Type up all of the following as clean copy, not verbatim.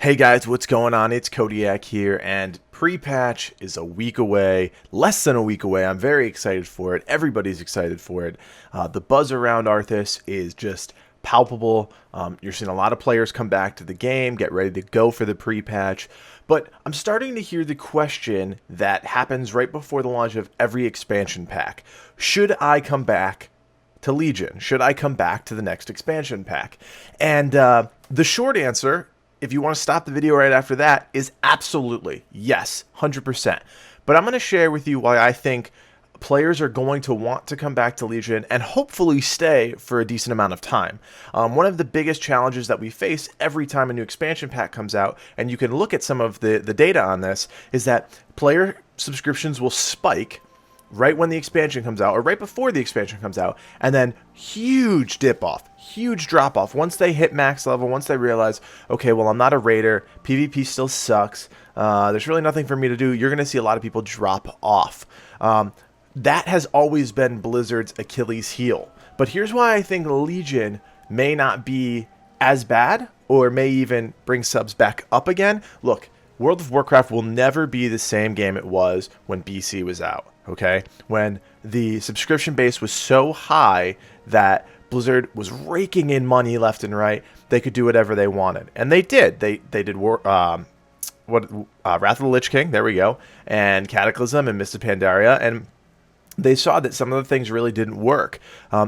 Hey guys, what's going on? It's Kodiak here, and pre-patch is a week away, less than a week away. I'm very excited for it. Everybody's excited for it. The buzz around Arthas is just palpable. You're seeing a lot of players come back to the game, get ready to go for the pre-patch. But I'm starting to hear the question that happens right before the launch of every expansion pack. Should I come back to Legion? Should I come back to the next expansion pack? And the short answer, if you want to stop the video right after that, is absolutely yes, 100%. But I'm going to share with you why I think players are going to want to come back to Legion and hopefully stay for a decent amount of time. One of the biggest challenges that we face every time a new expansion pack comes out, and you can look at some of the data on this, is that player subscriptions will spike right when the expansion comes out or right before the expansion comes out, and then huge dip off, huge drop off once they hit max level, once they realize, okay, well, I'm not a raider, PvP still sucks, there's really nothing for me to do. You're going to see a lot of people drop off. That has always been Blizzard's Achilles heel. But here's why I think Legion may not be as bad, or may even bring subs back up again. Look, World of Warcraft will never be the same game it was when BC was out. Okay, when the subscription base was so high that Blizzard was raking in money left and right, they could do whatever they wanted, and they did. They did Wrath of the Lich King, there we go, and Cataclysm and Mist of Pandaria, and they saw that some of the things really didn't work.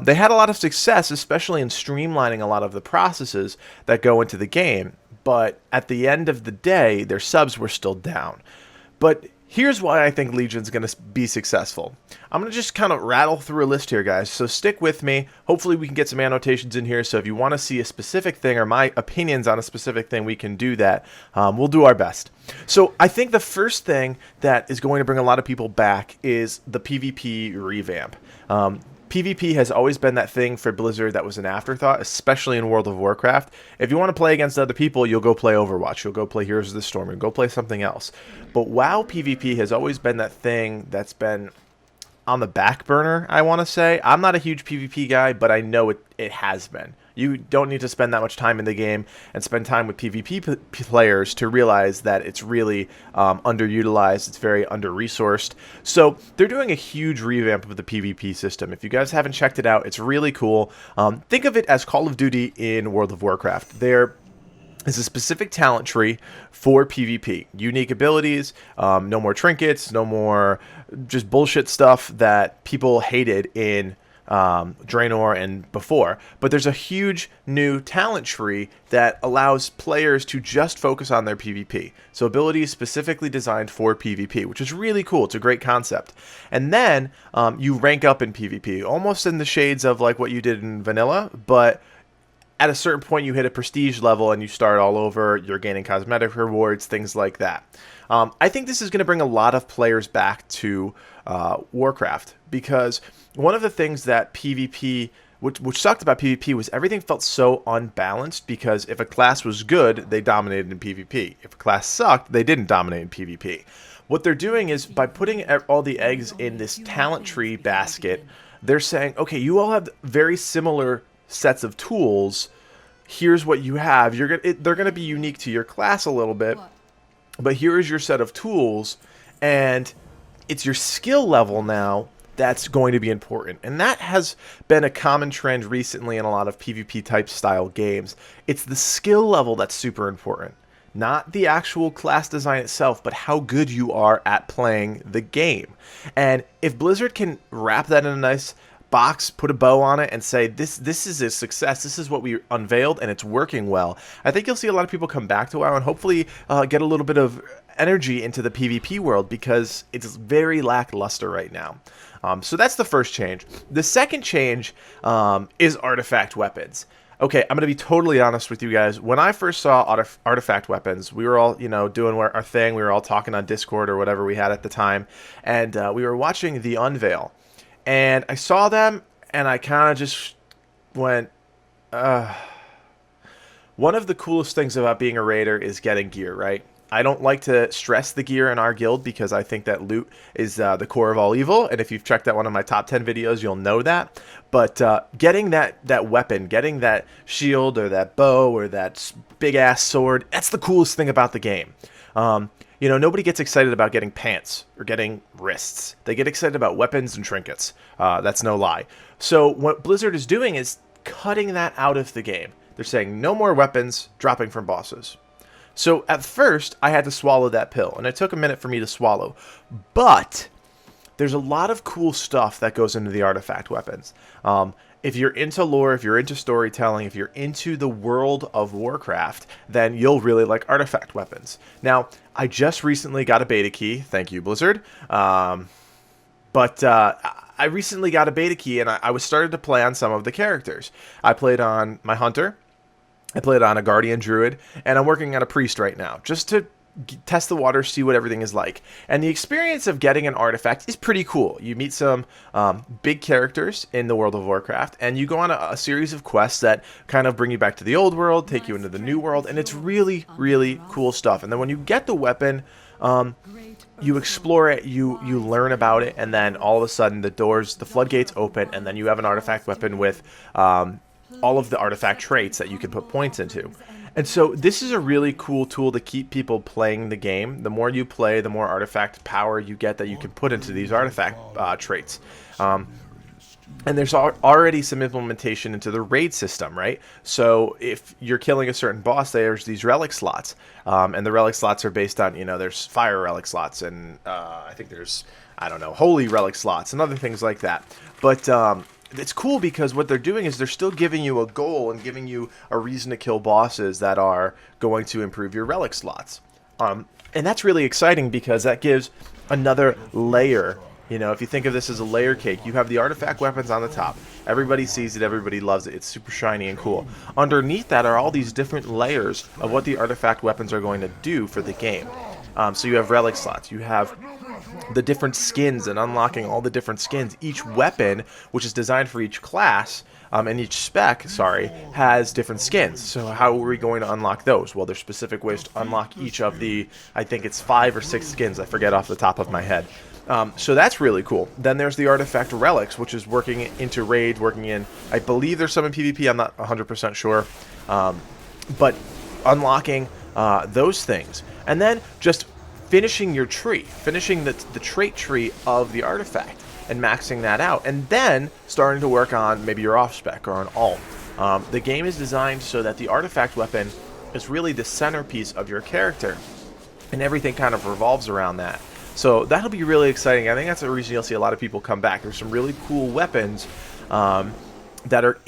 They had a lot of success, especially in streamlining a lot of the processes that go into the game, but at the end of the day, their subs were still down. But here's why I think Legion's going to be successful. I'm going to just kind of rattle through a list here, guys, so stick with me. Hopefully we can get some annotations in here, so if you want to see a specific thing or my opinions on a specific thing, we can do that. We'll do our best. So I think the first thing that is going to bring a lot of people back is the PvP revamp. PvP has always been that thing for Blizzard that was an afterthought, especially in World of Warcraft. If you want to play against other people, you'll go play Overwatch, you'll go play Heroes of the Storm, you'll go play something else. But WoW PvP has always been that thing that's been on the back burner, I want to say. I'm not a huge PvP guy, but I know it has been. You don't need to spend that much time in the game and spend time with PvP players to realize that it's really underutilized, it's very under-resourced. So they're doing a huge revamp of the PvP system. If you guys haven't checked it out, it's really cool. Think of it as Call of Duty in World of Warcraft. There is a specific talent tree for PvP. Unique abilities, no more trinkets, no more just bullshit stuff that people hated in Draenor and before, but there's a huge new talent tree that allows players to just focus on their PvP. So abilities specifically designed for PvP, which is really cool. It's a great concept. And then you rank up in PvP, almost in the shades of like what you did in vanilla, but at a certain point you hit a prestige level and you start all over. You're gaining cosmetic rewards, things like that. I think this is going to bring a lot of players back to Warcraft, because one of the things that PvP, which sucked about PvP, was everything felt so unbalanced, because if a class was good, they dominated in PvP. If a class sucked, they didn't dominate in PvP. What they're doing is, by putting all the eggs in this talent tree basket, they're saying, okay, you all have very similar sets of tools. Here's what you have. They're going to be unique to your class a little bit, but here is your set of tools, and it's your skill level now that's going to be important. And that has been a common trend recently in a lot of PvP type style games. It's the skill level that's super important, not the actual class design itself, but how good you are at playing the game. And if Blizzard can wrap that in a nice box, put a bow on it, and say this is a success, this is what we unveiled and it's working well, I think you'll see a lot of people come back to WoW and hopefully get a little bit of energy into the PvP world, because it's very lackluster right now. So that's the first change. The second change is artifact weapons. Okay, I'm going to be totally honest with you guys. When I first saw artifact weapons, we were all, doing our thing. We were all talking on Discord or whatever we had at the time, and we were watching the unveil. And I saw them, and I kind of just went, one of the coolest things about being a raider is getting gear, right? I don't like to stress the gear in our guild because I think that loot is the core of all evil. And if you've checked out one of my top 10 videos, you'll know that. But getting that weapon, getting that shield or that bow or that big-ass sword, that's the coolest thing about the game. You know, nobody gets excited about getting pants or getting wrists. They get excited about weapons and trinkets. That's no lie. So what Blizzard is doing is cutting that out of the game. They're saying no more weapons dropping from bosses. So at first, I had to swallow that pill, and it took a minute for me to swallow. But there's a lot of cool stuff that goes into the artifact weapons. If you're into lore, if you're into storytelling, if you're into the World of Warcraft, then you'll really like artifact weapons. Now, I just recently got a beta key. Thank you, Blizzard. I recently got a beta key, and I was started to play on some of the characters. I played on my Hunter. I played on a Guardian Druid, and I'm working on a Priest right now, just to test the waters, see what everything is like. And the experience of getting an artifact is pretty cool. You meet some big characters in the World of Warcraft, and you go on a series of quests that kind of bring you back to the old world, take you into the new world, and it's really, really cool stuff. And then when you get the weapon, you explore it, you learn about it, and then all of a sudden the floodgates open, and then you have an artifact weapon with all of the artifact traits that you can put points into. And so this is a really cool tool to keep people playing the game. The more you play, the more artifact power you get that you can put into these artifact traits. And there's already some implementation into the raid system, right? So if you're killing a certain boss, there's these relic slots. And the relic slots are based on, you know, there's fire relic slots, and I think there's, I don't know, holy relic slots and other things like that. But it's cool because what they're doing is they're still giving you a goal and giving you a reason to kill bosses that are going to improve your relic slots. And that's really exciting because that gives another layer. You know, if you think of this as a layer cake, you have the artifact weapons on the top. Everybody sees it, everybody loves it. It's super shiny and cool. Underneath that are all these different layers of what the artifact weapons are going to do for the game. So you have relic slots, you have the different skins and unlocking all the different skins. Each weapon, which is designed for each class, and each spec, has different skins. So how are we going to unlock those? Well, there's specific ways to unlock each of the, I think it's 5 or 6 skins, I forget off the top of my head. So that's really cool. Then there's the artifact relics, which is working into raid, working in, I believe there's some in PvP, I'm not 100% sure. But unlocking those things. And then just finishing your tree, finishing the trait tree of the artifact and maxing that out, and then starting to work on maybe your off-spec or an alt. The game is designed so that the artifact weapon is really the centerpiece of your character, and everything kind of revolves around that. So that'll be really exciting. I think that's the reason you'll see a lot of people come back. There's some really cool weapons that are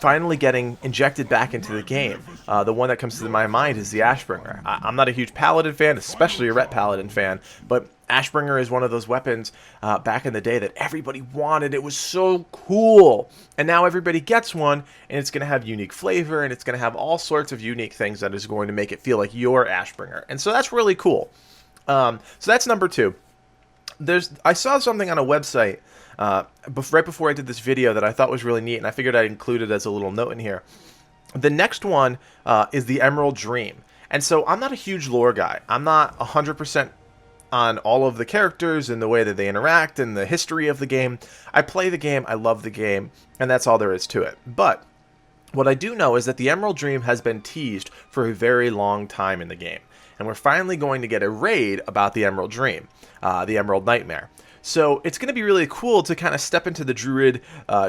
finally getting injected back into the game. The one that comes to my mind is the Ashbringer. I'm not a huge Paladin fan, especially a Ret Paladin fan, but Ashbringer is one of those weapons back in the day that everybody wanted. It was so cool. And now everybody gets one, and it's going to have unique flavor, and it's going to have all sorts of unique things that is going to make it feel like your Ashbringer. And so that's really cool. So that's number 2. I saw something on a website right before I did this video that I thought was really neat, and I figured I'd include it as a little note in here. The next one is the Emerald Dream. And so I'm not a huge lore guy. I'm not 100% on all of the characters and the way that they interact and the history of the game. I play the game, I love the game, and that's all there is to it. But what I do know is that the Emerald Dream has been teased for a very long time in the game. And we're finally going to get a raid about the Emerald Dream, the Emerald Nightmare. So it's going to be really cool to kind of step into the Druid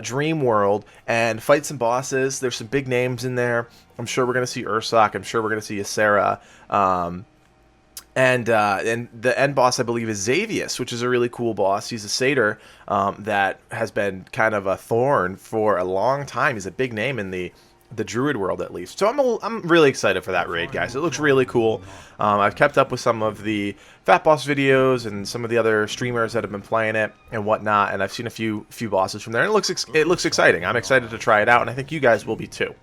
dream world and fight some bosses. There's some big names in there. I'm sure we're going to see Ursoc. I'm sure we're going to see Ysera. And the end boss, I believe, is Xavius, which is a really cool boss. He's a satyr that has been kind of a thorn for a long time. He's a big name in the Druid world, at least. So I'm really excited for that raid, guys. It looks really cool. I've kept up with some of the Fat Boss videos and some of the other streamers that have been playing it and whatnot, and I've seen a few bosses from there. And it looks exciting. I'm excited to try it out, and I think you guys will be too.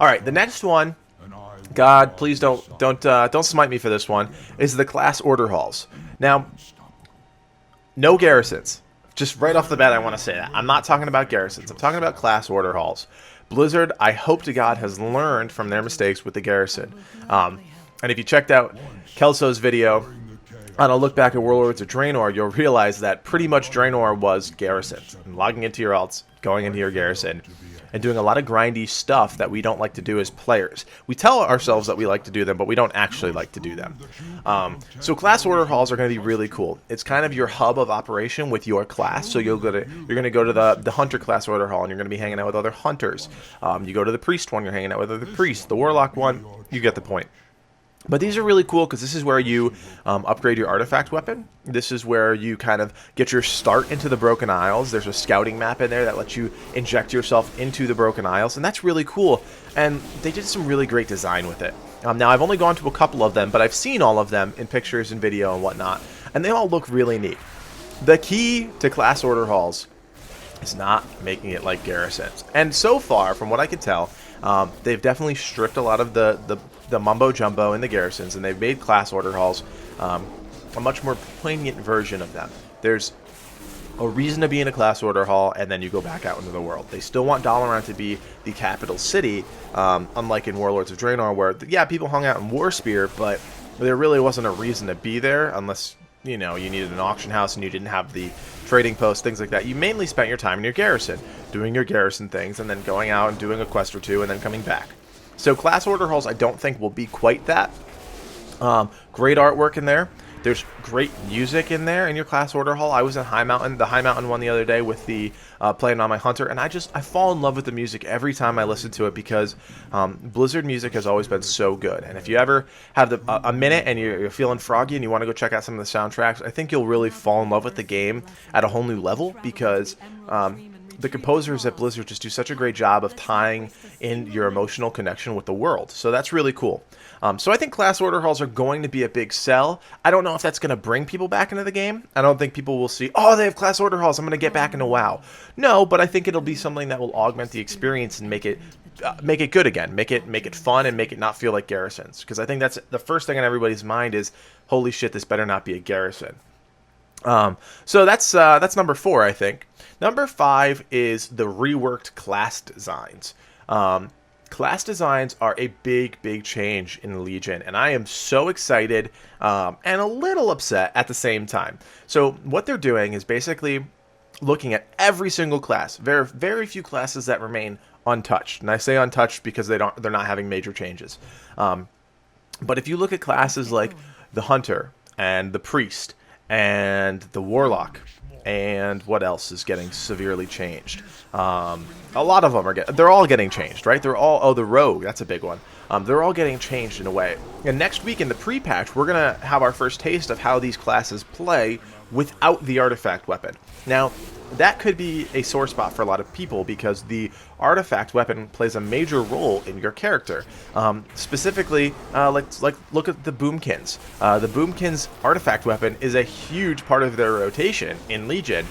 All right, the next one. God, please don't smite me for this one. Is the class order halls. Now, no garrisons. Just right off the bat, I want to say that I'm not talking about garrisons. I'm talking about class order halls. Blizzard, I hope to God, has learned from their mistakes with the garrison. And if you checked out Kelso's video on a look back at Warlords of Draenor, you'll realize that pretty much Draenor was garrisons. And logging into your alts, going into your garrison, and doing a lot of grindy stuff that we don't like to do as players. We tell ourselves that we like to do them, but we don't actually like to do them. So class order halls are going to be really cool. It's kind of your hub of operation with your class. So you're going to go to the hunter class order hall, and you're going to be hanging out with other hunters. You go to the priest one, you're hanging out with other priests. The warlock one, you get the point. But these are really cool because this is where you upgrade your artifact weapon. This is where you kind of get your start into the Broken Isles. There's a scouting map in there that lets you inject yourself into the Broken Isles, and that's really cool. And they did some really great design with it. Now, I've only gone to a couple of them, but I've seen all of them in pictures and video and whatnot, and they all look really neat. The key to class order halls is not making it like garrisons. And so far, from what I can tell, they've definitely stripped a lot of the mumbo jumbo in the garrisons, and they've made class order halls a much more poignant version of them. There's a reason to be in a class order hall, and then you go back out into the world. They still want Dalaran to be the capital city, unlike in Warlords of Draenor, where, yeah, people hung out in Warspear, but there really wasn't a reason to be there unless, you know, you needed an auction house and you didn't have the trading post, things like that. You mainly spent your time in your garrison, doing your garrison things, and then going out and doing a quest or two, and then coming back. So class order halls I don't think will be quite that. Great artwork in there. There's great music in there in your class order hall. I was in High Mountain, the High Mountain one the other day with the playing on my Hunter, and I fall in love with the music every time I listen to it because Blizzard music has always been so good. And if you ever have a minute and you're feeling froggy and you want to go check out some of the soundtracks, I think you'll really fall in love with the game at a whole new level because the composers at Blizzard just do such a great job of tying in your emotional connection with the world. So that's really cool. So I think class order halls are going to be a big sell. I don't know if that's going to bring people back into the game. I don't think people will see, oh, they have class order halls, I'm going to get back into WoW. No, but I think it'll be something that will augment the experience and make it good again, make it fun, and make it not feel like garrisons. Because I think that's the first thing on everybody's mind is, holy shit, this better not be a garrison. So that's number 4, I think. Number 5 is the reworked class designs. Class designs are a big change in Legion, and I am so excited and a little upset at the same time. So what they're doing is basically looking at every single class. Very few classes that remain untouched, and I say untouched because they're not having major changes. But if you look at classes like the Hunter and the Priest and the Warlock, and what else is getting severely changed? A lot of them they're all getting changed, right? They're all, the Rogue, that's a big one. They're all getting changed in a way. And next week in the pre-patch, we're going to have our first taste of how these classes play without the artifact weapon. Now, that could be a sore spot for a lot of people because the artifact weapon plays a major role in your character. Specifically, like look at the Boomkins. The Boomkins artifact weapon is a huge part of their rotation in Legion,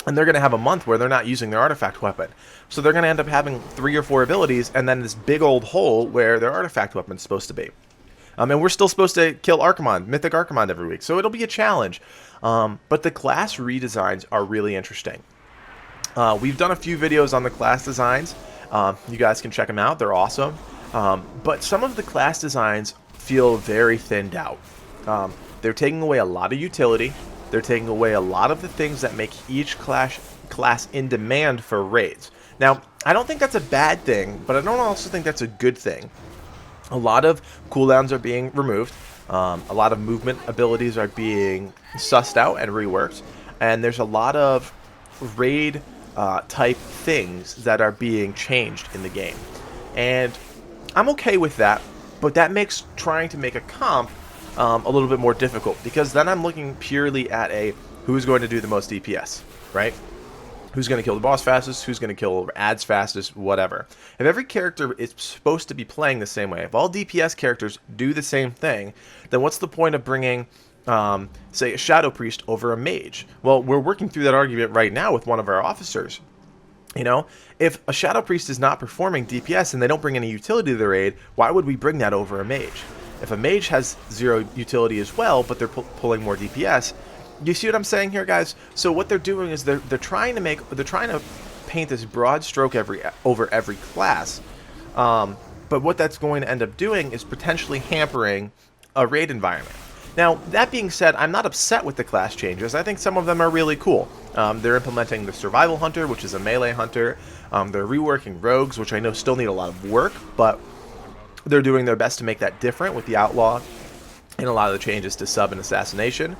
and they're going to have a month where they're not using their artifact weapon. So they're going to end up having 3 or 4 abilities, and then this big old hole where their artifact weapon is supposed to be. And we're still supposed to kill Archimond, Mythic Archimond every week, so it'll be a challenge. But the class redesigns are really interesting. We've done a few videos on the class designs. You guys can check them out. They're awesome. But some of the class designs feel very thinned out. They're taking away a lot of utility. They're taking away a lot of the things that make each class in demand for raids. Now, I don't think that's a bad thing, but I don't also think that's a good thing. A lot of cooldowns are being removed. A lot of movement abilities are being sussed out and reworked. And there's a lot of raid type things that are being changed in the game. And I'm okay with that, but that makes trying to make a comp a little bit more difficult, because then I'm looking purely at who's going to do the most DPS, right? Who's going to kill the boss fastest, who's going to kill ads fastest, whatever. If every character is supposed to be playing the same way, if all DPS characters do the same thing, then what's the point of bringing, say, a Shadow Priest over a Mage? Well, we're working through that argument right now with one of our officers. You know, if a Shadow Priest is not performing DPS and they don't bring any utility to the raid, why would we bring that over a Mage? If a Mage has 0 utility as well, but they're pulling more DPS, you see what I'm saying here, guys? So what they're doing is they're trying to paint this broad stroke over every class, But what that's going to end up doing is potentially hampering a raid environment. Now, that being said, I'm not upset with the class changes. I think some of them are really cool. They're implementing the Survival Hunter, which is a melee hunter. They're reworking Rogues, which I know still need a lot of work, but they're doing their best to make that different with the Outlaw and a lot of the changes to Sub and Assassination.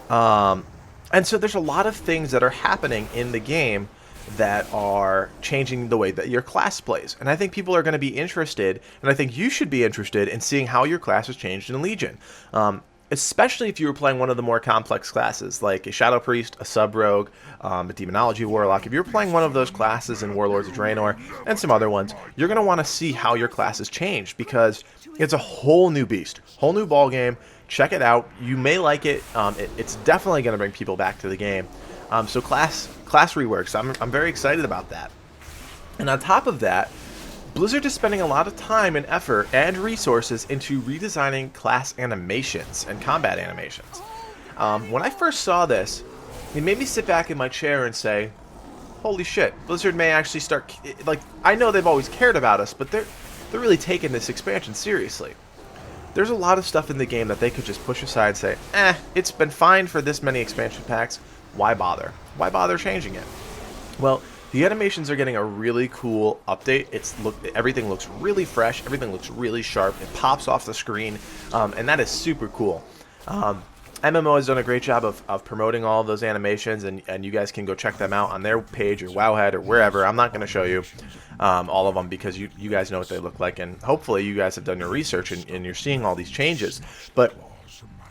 And so there's a lot of things that are happening in the game that are changing the way that your class plays. And I think people are going to be interested, and I think you should be interested in seeing how your class has changed in Legion. Especially if you were playing one of the more complex classes, like a Shadow Priest, a Sub-Rogue, a Demonology Warlock. If you're playing one of those classes in Warlords of Draenor and some other ones, you're going to want to see how your class has changed, because it's a whole new beast, whole new ball game. Check it out. You may like it. It's definitely going to bring people back to the game. So class reworks, I'm very excited about that. And on top of that, Blizzard is spending a lot of time and effort and resources into redesigning class animations and combat animations. When I first saw this, it made me sit back in my chair and say, holy shit, Blizzard may actually start, like, I know they've always cared about us, but they're really taking this expansion seriously. There's a lot of stuff in the game that they could just push aside and say, it's been fine for this many expansion packs, why bother? Why bother changing it? Well, the animations are getting a really cool update. Everything looks really fresh. Everything looks really sharp. It pops off the screen, and that is super cool. MMO has done a great job of promoting all of those animations, and you guys can go check them out on their page or Wowhead or wherever. I'm not going to show you all of them because you guys know what they look like, and hopefully you guys have done your research and you're seeing all these changes. But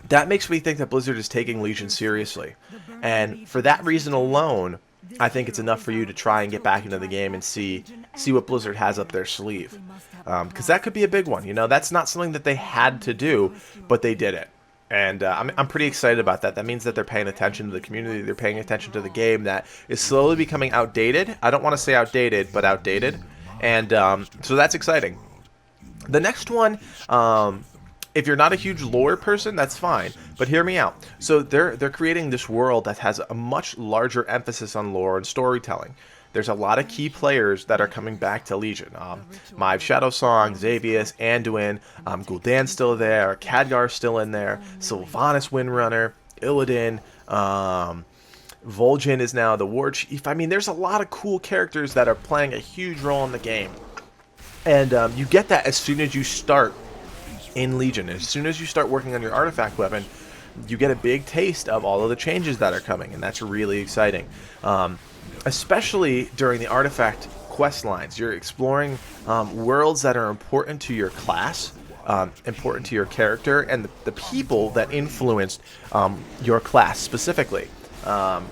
that makes me think that Blizzard is taking Legion seriously, and for that reason alone, I think it's enough for you to try and get back into the game and see what Blizzard has up their sleeve. Because that could be a big one. You know, that's not something that they had to do, but they did it. And I'm pretty excited about that. That means that they're paying attention to the community. They're paying attention to the game that is slowly becoming outdated. I don't want to say outdated, but outdated. And so that's exciting. The next one, if you're not a huge lore person, that's fine. But hear me out. So they're creating this world that has a much larger emphasis on lore and storytelling. There's a lot of key players that are coming back to Legion. Maeve Shadowsong, Xavius, Anduin, Gul'dan's still there, Khadgar's still in there, Sylvanas Windrunner, Illidan, Vol'jin is now the War Chief. I mean, there's a lot of cool characters that are playing a huge role in the game. And you get that as soon as you start in Legion. As soon as you start working on your artifact weapon, you get a big taste of all of the changes that are coming, and that's really exciting. Especially during the artifact quest lines, you're exploring worlds that are important to your class, important to your character, and the people that influenced your class specifically. And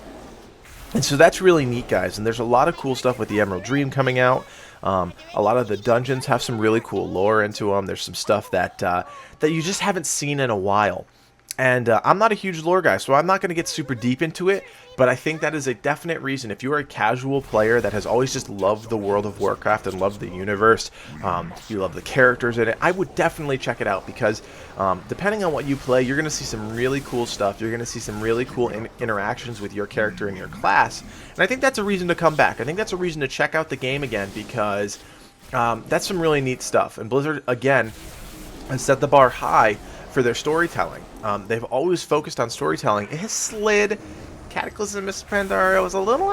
so that's really neat, guys, and there's a lot of cool stuff with the Emerald Dream coming out. A lot of the dungeons have some really cool lore into them. There's some stuff that you just haven't seen in a while. And I'm not a huge lore guy, so I'm not going to get super deep into it, but I think that is a definite reason. If you are a casual player that has always just loved the World of Warcraft and loved the universe, you love the characters in it, I would definitely check it out, because depending on what you play, you're going to see some really cool stuff. You're going to see some really cool interactions with your character and your class, and I think that's a reason to come back. I think that's a reason to check out the game again, because that's some really neat stuff. And Blizzard, again, has set the bar high for their storytelling. They've always focused on storytelling. It has slid. Cataclysm Mists of Pandaria was a little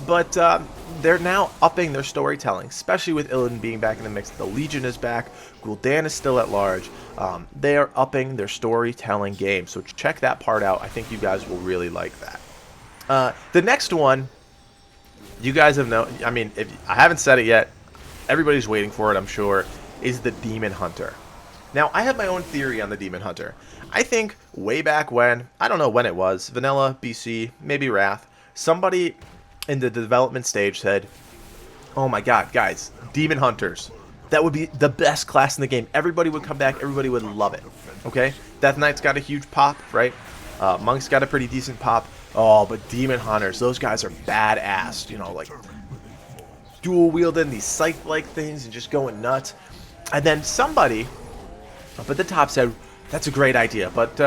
but they're now upping their storytelling, especially with Illidan being back in the mix. The Legion is back. Gul'dan is still at large. They are upping their storytelling game, so check that part out. I think you guys will really like that. The next one, you guys have known, I mean, if I haven't said it yet, everybody's waiting for it, I'm sure, is the Demon Hunter. Now, I have my own theory on the Demon Hunter. I think way back when, I don't know when it was, Vanilla, BC, maybe Wrath, somebody in the development stage said, oh my god, guys, Demon Hunters, that would be the best class in the game. Everybody would come back, everybody would love it, okay? Death Knight's got a huge pop, right? Monk's got a pretty decent pop. Oh, but Demon Hunters, those guys are badass, you know, like dual wielding these scythe-like things and just going nuts. And then somebody up at the top said, that's a great idea, but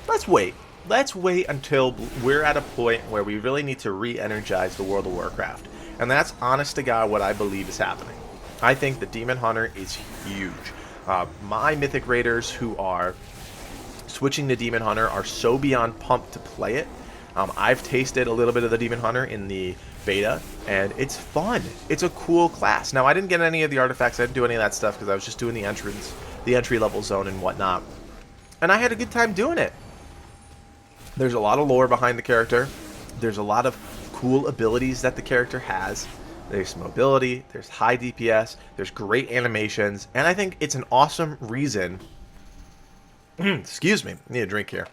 let's wait. Let's wait until we're at a point where we really need to re-energize the World of Warcraft. And that's honest to God what I believe is happening. I think the Demon Hunter is huge. My Mythic Raiders who are switching to Demon Hunter are so beyond pumped to play it. I've tasted a little bit of the Demon Hunter in the beta, and it's fun. It's a cool class. Now, I didn't get any of the artifacts. I didn't do any of that stuff because I was just doing the entry-level zone and whatnot. And I had a good time doing it. There's a lot of lore behind the character. There's a lot of cool abilities that the character has. There's mobility, there's high DPS, there's great animations, and I think it's an awesome reason... Excuse me, I need a drink here.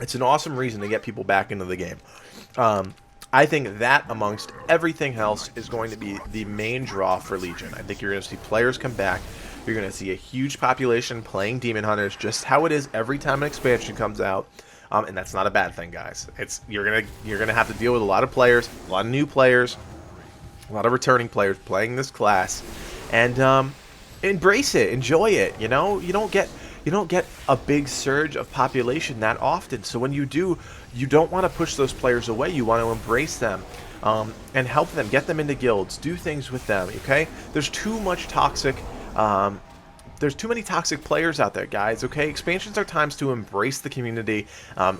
It's an awesome reason to get people back into the game. I think that, amongst everything else, is going to be the main draw for Legion. I think you're going to see players come back. You're going to see a huge population playing Demon Hunters, just how it is every time an expansion comes out. And that's not a bad thing, guys. You're gonna have to deal with a lot of players, a lot of new players, a lot of returning players playing this class, and embrace it, enjoy it. You know, you don't get a big surge of population that often. So when you do, you don't want to push those players away. You want to embrace them and help them, get them into guilds, do things with them. Okay, there's too much toxic. There's too many toxic players out there, guys, okay? Expansions are times to embrace the community,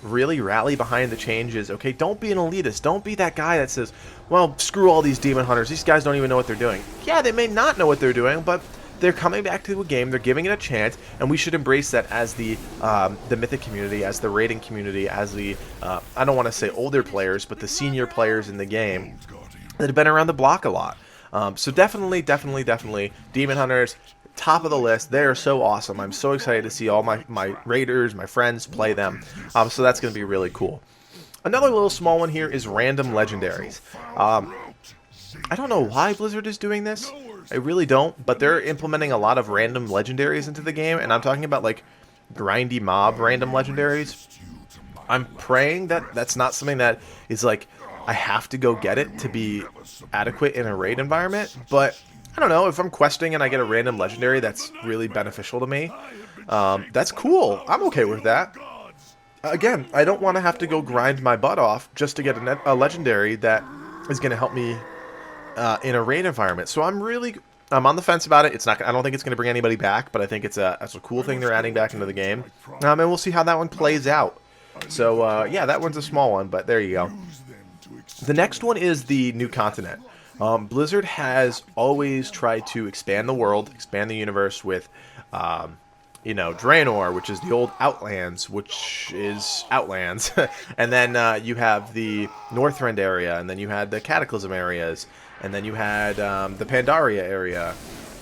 really rally behind the changes, okay? Don't be an elitist. Don't be that guy that says, well, screw all these Demon Hunters. These guys don't even know what they're doing. Yeah, they may not know what they're doing, but they're coming back to a game. They're giving it a chance, and we should embrace that as the Mythic community, as the raiding community, as the, I don't want to say older players, but the senior players in the game that have been around the block a lot. So definitely, Demon Hunters, top of the list. They are so awesome. I'm so excited to see all my raiders, my friends play them. So that's going to be really cool. Another little small one here is random legendaries. I don't know why Blizzard is doing this. I really don't, but they're implementing a lot of random legendaries into the game, and I'm talking about like grindy mob random legendaries. I'm praying that that's not something that is like I have to go get it to be adequate in a raid environment, but I don't know, if I'm questing and I get a random legendary that's really beneficial to me, that's cool. I'm okay with that. Again, I don't want to have to go grind my butt off just to get a legendary that is going to help me in a raid environment. So I'm on the fence about it. It's not. I don't think it's going to bring anybody back, but I think it's a cool thing they're adding back into the game, and we'll see how that one plays out. So yeah, that one's a small one, but there you go. The next one is the new continent. Blizzard has always tried to expand the world, expand the universe with, you know, Draenor, which is the old Outlands, which is Outlands. And then you have the Northrend area, and then you had the Cataclysm areas, and then you had the Pandaria area.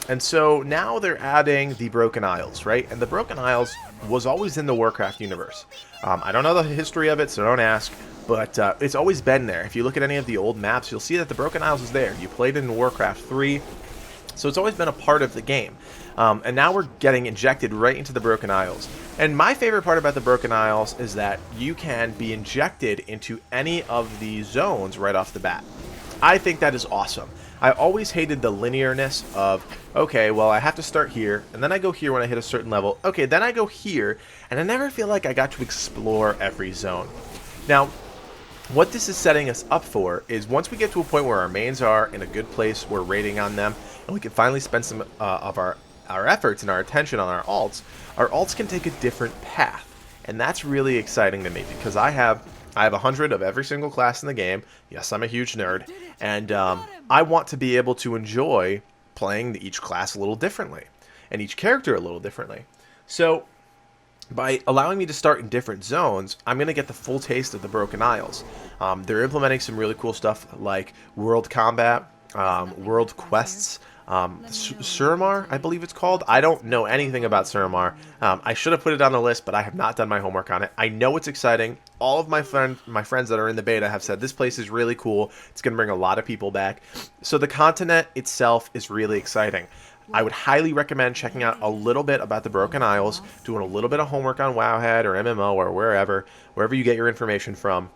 And so now they're adding the Broken Isles, right? And the Broken Isles was always in the Warcraft universe. I don't know the history of it, so don't ask. But it's always been there. If you look at any of the old maps, you'll see that the Broken Isles is there. You played in Warcraft 3, so it's always been a part of the game. And now we're getting injected right into the Broken Isles. And my favorite part about the Broken Isles is that you can be injected into any of the zones right off the bat. I think that is awesome. I always hated the linearness of, okay, well, I have to start here, and then I go here when I hit a certain level. Okay, then I go here, and I never feel like I got to explore every zone. Now, what this is setting us up for is once we get to a point where our mains are in a good place, we're raiding on them, and we can finally spend some of our efforts and our attention on our alts can take a different path. And that's really exciting to me because I have 100 of every single class in the game. Yes, I'm a huge nerd, and I want to be able to enjoy playing each class a little differently and each character a little differently. So by allowing me to start in different zones, I'm going to get the full taste of the Broken Isles. They're implementing some really cool stuff like world combat, world quests, Suramar, I believe it's called. I don't know anything about Suramar. I should have put it on the list, but I have not done my homework on it. I know it's exciting. All of my friends that are in the beta have said this place is really cool. It's going to bring a lot of people back. So the continent itself is really exciting. I would highly recommend checking out a little bit about the Broken Isles, doing a little bit of homework on Wowhead or MMO or wherever you get your information from,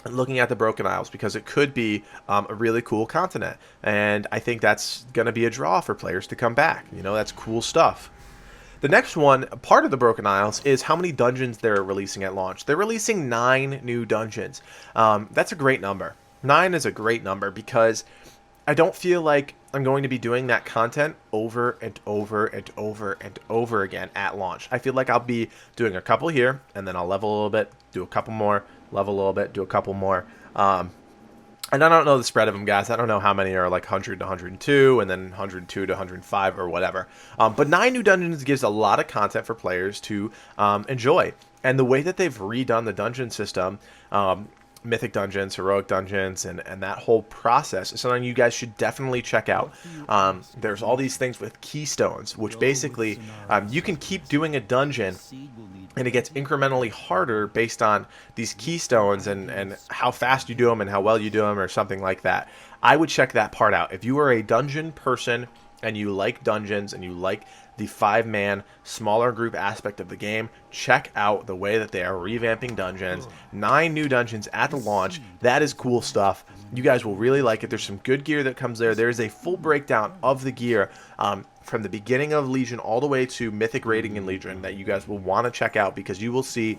and looking at the Broken Isles, because it could be a really cool continent. And I think that's going to be a draw for players to come back. You know, that's cool stuff. The next one, part of the Broken Isles, is how many dungeons they're releasing at launch. They're releasing 9 new dungeons. That's a great number. 9 is a great number because I don't feel like I'm going to be doing that content over and over and over and over again at launch. I feel like I'll be doing a couple here, and then I'll level a little bit, do a couple more, level a little bit, do a couple more. And I don't know the spread of them, guys. I don't know how many are like 100 to 102, and then 102 to 105 or whatever. But 9 new dungeons gives a lot of content for players to enjoy. And the way that they've redone the dungeon system, Mythic dungeons, heroic dungeons, and that whole process is something you guys should definitely check out. There's all these things with keystones, which basically you can keep doing a dungeon and it gets incrementally harder based on these keystones and how fast you do them and how well you do them or something like that. I would check that part out. If you are a dungeon person and you like dungeons and you like the 5-man smaller group aspect of the game, check out the way that they are revamping dungeons. 9 new dungeons at the launch. That is cool stuff. You guys will really like it. There's some good gear that comes there. There's a full breakdown of the gear from the beginning of Legion all the way to Mythic rating in Legion that you guys will want to check out, because you will see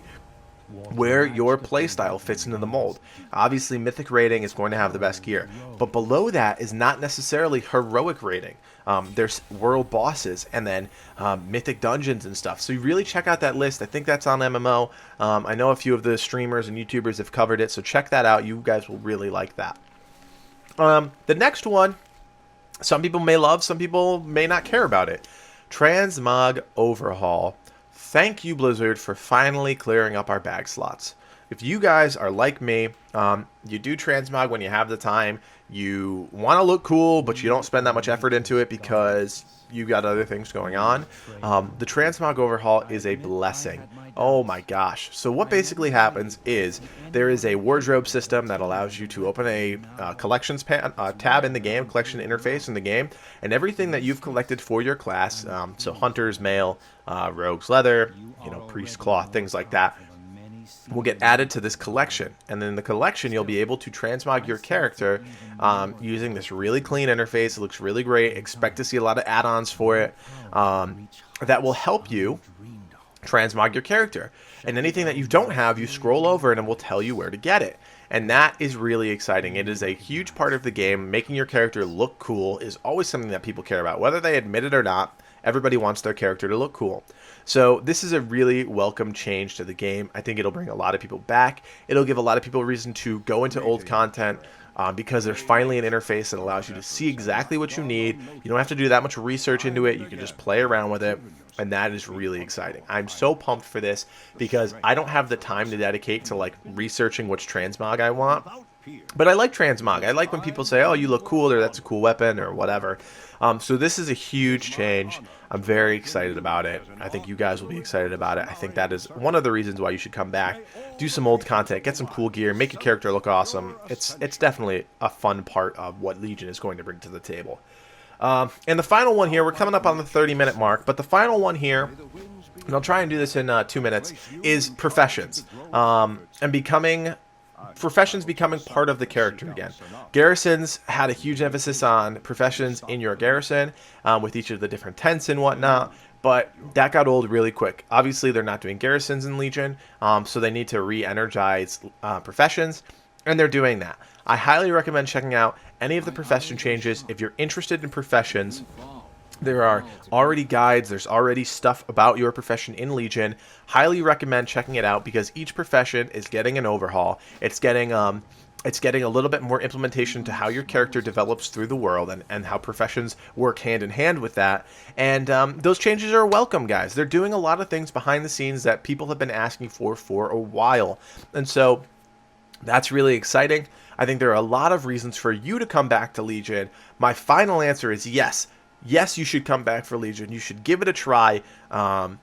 where your playstyle fits into the mold. Obviously, Mythic rating is going to have the best gear, but below that is not necessarily heroic rating. There's world bosses and then Mythic dungeons and stuff. So you really check out that list. I think that's on MMO. I know a few of the streamers and YouTubers have covered it, so check that out. You guys will really like that. The next one, some people may love, some people may not care about it. Transmog overhaul. Thank you, Blizzard, for finally clearing up our bag slots. If you guys are like me, you do transmog when you have the time. You want to look cool, but you don't spend that much effort into it because you got other things going on. The transmog overhaul is a blessing. Oh my gosh. So what basically happens is there is a wardrobe system that allows you to open a collections tab in the game, collection interface in the game, and everything that you've collected for your class, so hunters, mail, rogues, leather, priest cloth, things like that, will get added to this collection. And then in the collection, you'll be able to transmog your character using this really clean interface. It looks really great. Expect to see a lot of add-ons for it that will help you transmog your character. And anything that you don't have, you scroll over and it will tell you where to get it. And that is really exciting. It is a huge part of the game. Making your character look cool is always something that people care about. Whether they admit it or not, everybody wants their character to look cool. So this is a really welcome change to the game. I think it'll bring a lot of people back. It'll give a lot of people a reason to go into old content because there's finally an interface that allows you to see exactly what you need. You don't have to do that much research into it. You can just play around with it. And that is really exciting. I'm so pumped for this because I don't have the time to dedicate to like researching which transmog I want. But I like transmog. I like when people say, oh, you look cool, or that's a cool weapon, or whatever. So this is a huge change. I'm very excited about it. I think you guys will be excited about it. I think that is one of the reasons why you should come back, do some old content, get some cool gear, make your character look awesome. It's definitely a fun part of what Legion is going to bring to the table. And the final one here, we're coming up on the 30-minute mark, but the final one here, and I'll try and do this in 2 minutes, is professions. And professions becoming part of the character again. Garrisons had a huge emphasis on professions in your garrison with each of the different tents and whatnot, but that got old really quick. Obviously, they're not doing garrisons in Legion, so they need to re-energize professions, and they're doing that. I highly recommend checking out any of the profession changes. If you're interested in professions, there are already guides, there's already stuff about your profession in Legion. Highly recommend checking it out because each profession is getting an overhaul. It's getting a little bit more implementation to how your character develops through the world and how professions work hand in hand with that. And those changes are welcome, guys. They're doing a lot of things behind the scenes that people have been asking for a while. And so that's really exciting. I think there are a lot of reasons for you to come back to Legion. My final answer is yes. Yes, you should come back for Legion. You should give it a try. And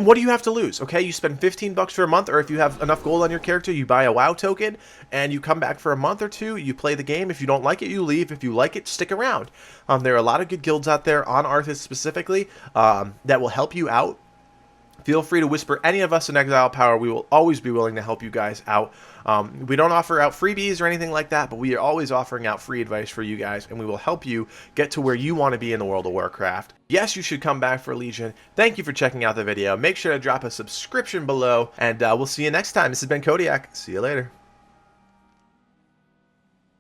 what do you have to lose? Okay, you spend $15 for a month, or if you have enough gold on your character, you buy a WoW token, and you come back for a month or two, you play the game. If you don't like it, you leave. If you like it, stick around. There are a lot of good guilds out there, on Arthas specifically, that will help you out. Feel free to whisper any of us in Exiled Power. We will always be willing to help you guys out. We don't offer out freebies or anything like that, but we are always offering out free advice for you guys, and we will help you get to where you want to be in the World of Warcraft. Yes, you should come back for Legion. Thank you for checking out the video. Make sure to drop a subscription below, and we'll see you next time. This has been Kodiak. See you later.